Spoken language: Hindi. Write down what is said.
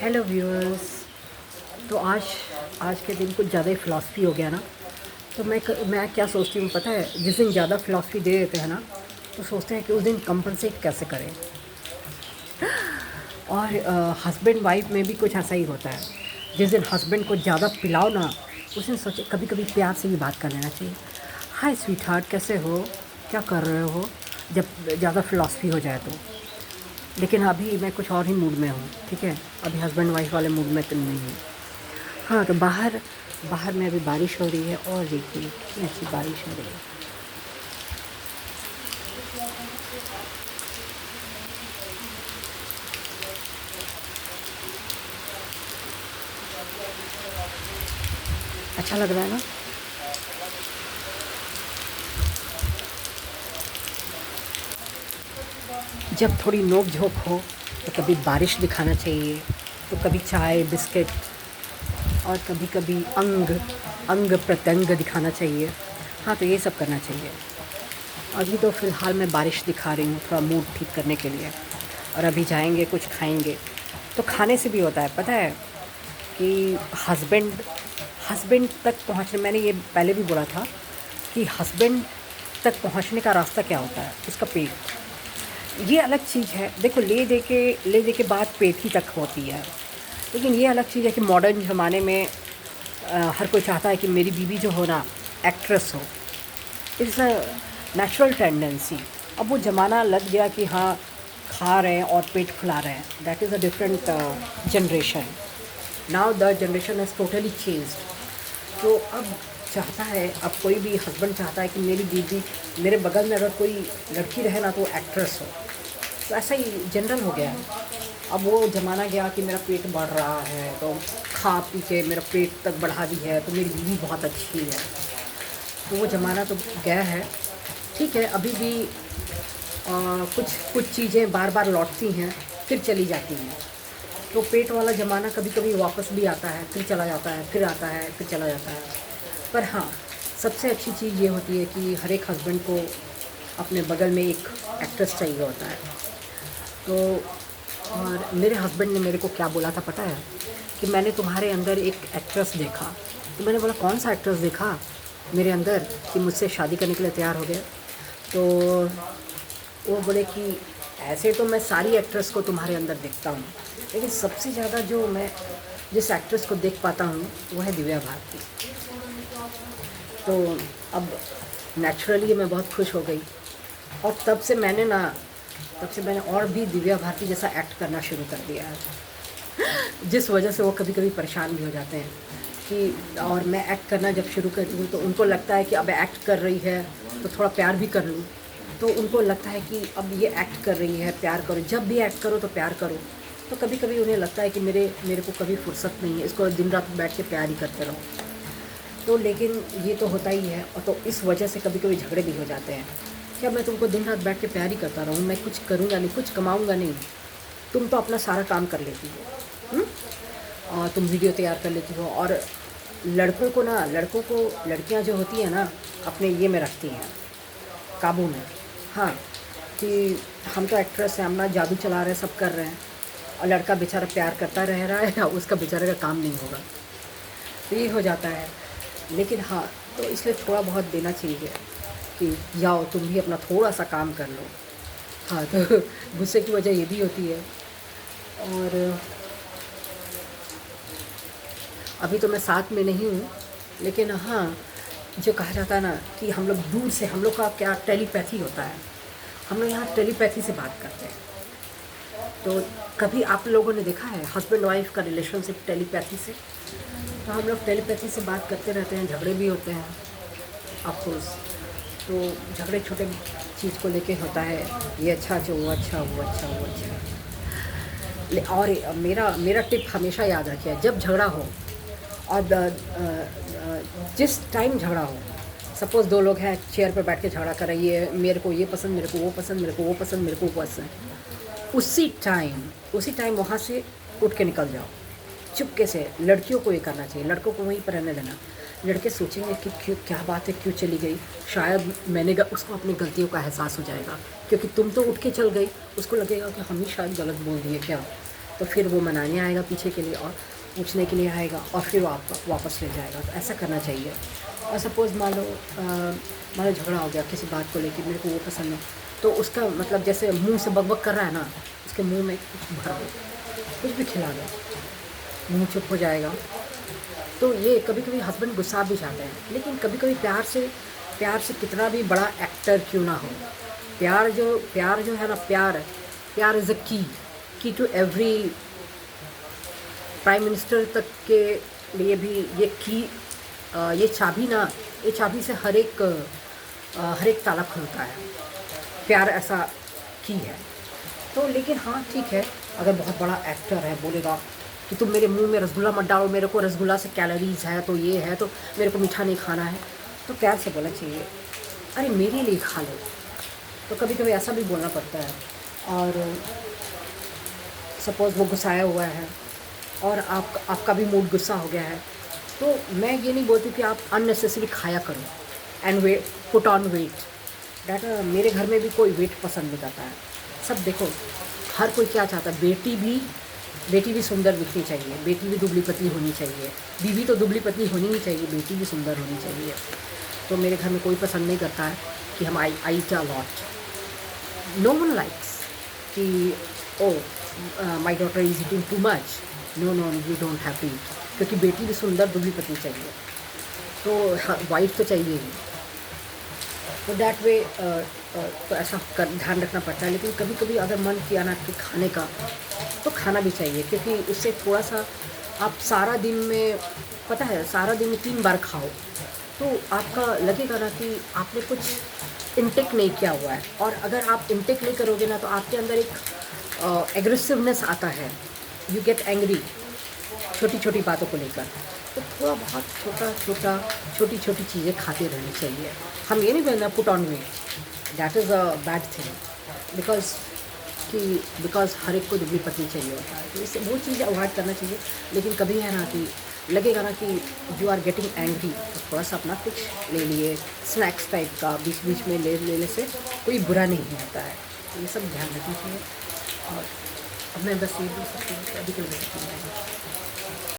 Hello viewers. तो आज के दिन कुछ ज़्यादा ही फ़िलासफ़ी हो गया ना। तो मैं क्या सोचती हूँ पता है, जिस दिन ज़्यादा फ़िलासफ़ी दे देते हैं ना, तो सोचते हैं कि उस दिन कंपनसेट कैसे करें। और हस्बैंड वाइफ में भी कुछ ऐसा ही होता है। जिस दिन हस्बैंड को ज़्यादा पिलाओ ना, उस दिन सोचे कभी कभी प्यार से भी बात कर लेना चाहिए। हाय स्वीट हार्ट, कैसे हो, क्या कर रहे हो, जब ज़्यादा फ़िलासफ़ी हो जाए तो। लेकिन अभी मैं कुछ और ही मूड में हूँ, ठीक है। अभी हस्बैंड वाइफ वाले मूड में तो नहीं हूँ। हाँ, तो बाहर बाहर में अभी बारिश हो रही है, और देखिए कितनी अच्छी बारिश हो रही है। अच्छा लग रहा है ना। जब थोड़ी नोक झोंक हो तो कभी बारिश दिखाना चाहिए, तो कभी चाय बिस्किट, और कभी कभी अंग अंग प्रत्यंग दिखाना चाहिए। हाँ, तो ये सब करना चाहिए। अभी तो फ़िलहाल मैं बारिश दिखा रही हूँ थोड़ा मूड ठीक करने के लिए। और अभी जाएंगे कुछ खाएंगे। तो खाने से भी होता है पता है कि हस्बैंड हस्बैंड तक पहुँचने, मैंने ये पहले भी बोला था कि हस्बैंड तक पहुँचने का रास्ता क्या होता है, उसका पेट। ये अलग चीज़ है, देखो ले दे के बात पेट ही तक होती है। लेकिन ये अलग चीज़ है कि मॉडर्न ज़माने में हर कोई चाहता है कि मेरी बीवी जो हो ना, एक्ट्रेस हो। It's a natural tendency. अब वो ज़माना लग गया कि हाँ, खा रहे हैं और पेट फुला रहे हैं। That is a different generation. Now the generation is totally changed. तो अब चाहता है, अब कोई भी हस्बैंड चाहता है कि मेरी बीवी, मेरे बगल में अगर कोई लड़की रहे ना, तो वो एक्ट्रेस हो। तो ऐसा ही जनरल हो गया है। अब वो ज़माना गया कि मेरा पेट बढ़ रहा है, तो खा पी के मेरा पेट तक बढ़ा दी है, तो मेरी बीवी बहुत अच्छी है। तो वो ज़माना तो गया है। ठीक है, अभी भी कुछ कुछ चीज़ें बार बार लौटती हैं, फिर चली जाती हैं। तो पेट वाला ज़माना कभी कभी वापस भी आता है, फिर चला जाता है, फिर आता है, फिर चला जाता है। पर हाँ, सबसे अच्छी चीज़ ये होती है कि हर एक हस्बैंड को अपने बगल में एक एक्ट्रेस चाहिए होता है। तो और मेरे हस्बैंड ने मेरे को क्या बोला था पता है, कि मैंने तुम्हारे अंदर एक एक्ट्रेस देखा। तो मैंने बोला कौन सा एक्ट्रेस देखा मेरे अंदर कि मुझसे शादी करने के लिए तैयार हो गए। तो वो बोले कि ऐसे तो मैं सारी एक्ट्रेस को तुम्हारे अंदर देखता हूँ, लेकिन सबसे ज़्यादा जो मैं जिस एक्ट्रेस को देख पाता हूँ वो है दिव्या भारती। तो अब नेचुरली मैं बहुत खुश हो गई। और तब से मैंने और भी दिव्या भारती जैसा एक्ट करना शुरू कर दिया है। जिस वजह से वो कभी कभी परेशान भी हो जाते हैं कि, और मैं एक्ट करना जब शुरू करती हूँ तो उनको लगता है कि अब एक्ट कर रही है तो थोड़ा प्यार भी कर लूँ। तो उनको लगता है कि अब ये एक्ट कर रही है, प्यार करो, जब भी एक्ट करो तो प्यार करो। तो कभी कभी उन्हें लगता है कि मेरे को कभी फुर्सत नहीं है, इसको दिन रात बैठ के प्यार ही करते रहो। तो लेकिन ये तो होता ही है, और तो इस वजह से कभी कभी झगड़े भी हो जाते हैं। क्या मैं तुमको दिन रात बैठ के प्यार ही करता रहूँ, मैं कुछ करूँगा नहीं, कुछ कमाऊँगा नहीं, तुम तो अपना सारा काम कर लेती हो। और तुम वीडियो तैयार कर लेती हो। और लड़कों को लड़कियां जो होती हैं ना, अपने ये में रखती हैं, काबू में। हाँ, कि हम तो एक्ट्रेस हैं, हम ना जादू चला रहे हैं, सब कर रहे हैं, और लड़का बेचारा प्यार करता रह रहा है, उसका बेचारे का काम नहीं होगा। तो ये हो जाता है। लेकिन हाँ, तो इसलिए थोड़ा बहुत देना चाहिए कि जाओ तुम भी अपना थोड़ा सा काम कर लो। हाँ, तो गुस्से की वजह ये भी होती है। और अभी तो मैं साथ में नहीं हूँ, लेकिन हाँ, जो कहा जाता है ना कि हम लोग दूर से, हम लोग का क्या टेलीपैथी होता है, हम लोग यहाँ टेलीपैथी से बात करते हैं। तो कभी आप लोगों ने देखा है हस्बैंड वाइफ का रिलेशनशिप टेलीपैथी से? तो हम लोग टेलीपैथी से बात करते रहते हैं, झगड़े भी होते हैं ऑफकोर्स। तो झगड़े छोटे चीज़ को लेके होता है, ये अच्छा जो वो अच्छा, वो अच्छा, वो अच्छा। और मेरा मेरा टिप हमेशा याद रखिए, जब झगड़ा हो और जिस टाइम झगड़ा हो, सपोज़ दो लोग हैं चेयर पर बैठ के झगड़ा कर रही है, मेरे को ये पसंद, मेरे को वो पसंद, मेरे को वो पसंद, मेरे को वो पसंद, उसी टाइम वहाँ से उठ के निकल जाओ चुपके से। लड़कियों को ये करना चाहिए, लड़कों को वहीं पर रहने देना। लड़के सोचेंगे कि क्यों, क्या बात है, क्यों चली गई, शायद उसको अपनी गलतियों का एहसास हो जाएगा, क्योंकि तुम तो उठ के चल गई, उसको लगेगा कि हम ही शायद गलत बोल दिए क्या। तो फिर वो मनाने आएगा पीछे के लिए और पूछने के लिए आएगा और फिर वो आपको वापस ले जाएगा। तो ऐसा करना चाहिए। और सपोज़ मान लो झगड़ा हो गया किसी बात को लेकर, मेरे को वो पसंद है, तो उसका मतलब जैसे मुंह से बक कर रहा है ना, उसके मुंह में कुछ भर दो, कुछ भी खिला दो, मुंह चुप हो जाएगा। तो ये कभी कभी हस्बैंड गुस्सा भी जाते हैं, लेकिन कभी कभी प्यार से कितना भी बड़ा एक्टर क्यों ना हो, प्यार जो है ना, प्यार इज़ अ की टू एवरी प्राइम मिनिस्टर तक के लिए भी ये की, ये चाबी से हर एक ताला खुलता है। प्यार ऐसा की है। तो लेकिन हाँ ठीक है, अगर बहुत बड़ा एक्टर है बोलेगा कि तुम मेरे मुंह में रसगुल्ला मत डालो, मेरे को रसगुल्ला से कैलोरीज है, तो ये है, तो मेरे को मीठा नहीं खाना है, तो प्यार से बोलना चाहिए, अरे मेरे लिए खा लो। तो कभी कभी ऐसा भी बोलना पड़ता है। और सपोज़ वो गुस्साया हुआ है और आपका भी मूड गुस्सा हो गया है, तो मैं ये नहीं बोलती कि आप अननेसेसरी खाया करो and put on weight. That मेरे घर में भी कोई वेट पसंद नहीं करता है। सब देखो, हर कोई क्या चाहता है, बेटी भी सुंदर दिखनी चाहिए, बेटी भी दुबली पतली होनी चाहिए, बीवी तो दुबली पतली होनी ही चाहिए, बेटी भी सुंदर होनी चाहिए। तो मेरे घर में कोई पसंद नहीं करता है कि हम I eat a lot. No one likes कि oh my daughter is eating too much. No you don't have to eat, क्योंकि बेटी भी सुंदर दुबली पतली चाहिए, तो वाइफ तो चाहिए ही। तो डैट वे तो ऐसा ध्यान रखना पड़ता है। लेकिन कभी कभी अगर मन किया ना कि खाने का, तो खाना भी चाहिए, क्योंकि उससे थोड़ा सा आप सारा दिन में, पता है सारा दिन में 3 बार खाओ तो आपका लगेगा ना कि आपने कुछ इनटेक नहीं किया हुआ है। और अगर आप इनटेक नहीं करोगे ना, तो आपके अंदर एक एग्रेसिवनेस आता है, यू गेट एंग्री छोटी छोटी बातों को लेकर। तो थोड़ा बहुत छोटी छोटी चीज़ें खाते रहनी चाहिए। हम ये नहीं बोलना put on weight, that is a bad thing, because हर एक को दुबली पतली चाहिए होता है, तो इससे वो चीज़ अवॉइड करना चाहिए। लेकिन कभी है ना कि लगेगा ना कि यू आर गेटिंग एंग्री, तो थोड़ा सा अपना कुछ ले लिए, स्नैक्स टाइप का बीच बीच में लेने से कोई बुरा नहीं होता है। तो ये सब ध्यान रखना चाहिए। और अब मैं बस ये बोल सकती हूँ कि अभी कोई